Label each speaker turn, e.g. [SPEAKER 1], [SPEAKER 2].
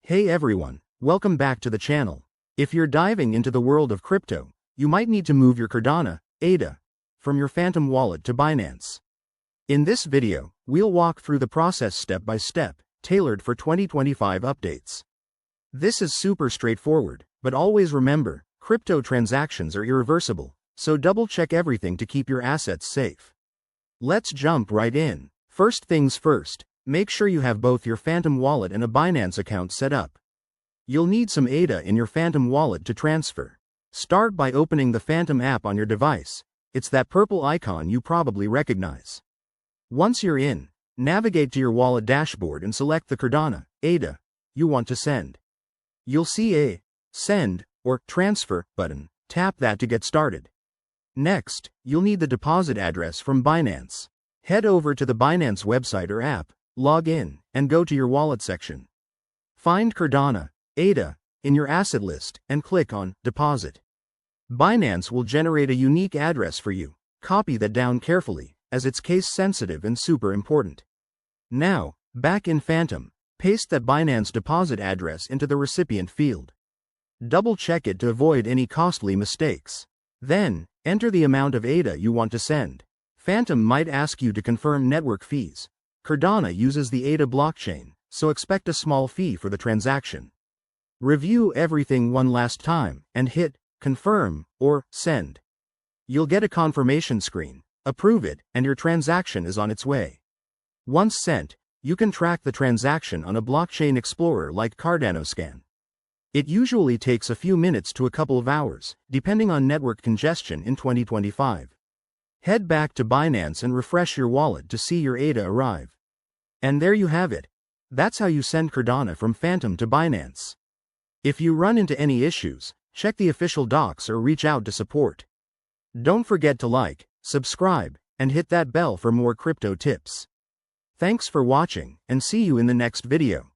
[SPEAKER 1] Hey everyone, welcome back to the channel. If you're diving into the world of crypto, you might need to move your Cardano, ADA, from your Phantom wallet to Binance. In this video, we'll walk through the process step by step, tailored for 2025 updates. This is super straightforward, but always remember, crypto transactions are irreversible, so double check everything to keep your assets safe. Let's jump right in. First things first, make sure you have both your Phantom wallet and a Binance account set up. You'll need some ADA in your Phantom wallet to transfer. Start by opening the Phantom app on your device. It's that purple icon you probably recognize. Once you're in, navigate to your wallet dashboard and select the Cardano, ADA, you want to send. You'll see a Send or Transfer button. Tap that to get started. Next, you'll need the deposit address from Binance. Head over to the Binance website or app, log in, and go to your wallet section. Find Cardano, ADA, in your asset list, and click on Deposit. Binance will generate a unique address for you. Copy that down carefully, as it's case sensitive and super important. Now, back in Phantom, paste that Binance deposit address into the recipient field. Double check it to avoid any costly mistakes. Then, enter the amount of ADA you want to send. Phantom might ask you to confirm network fees. Cardano uses the ADA blockchain, so expect a small fee for the transaction. Review everything one last time, and hit Confirm or Send. You'll get a confirmation screen, approve it, and your transaction is on its way. Once sent, you can track the transaction on a blockchain explorer like Cardano Scan. It usually takes a few minutes to a couple of hours, depending on network congestion in 2025. Head back to Binance and refresh your wallet to see your ADA arrive. And there you have it. That's how you send Cardano from Phantom to Binance. If you run into any issues, check the official docs or reach out to support. Don't forget to like, subscribe, and hit that bell for more crypto tips. Thanks for watching, and see you in the next video.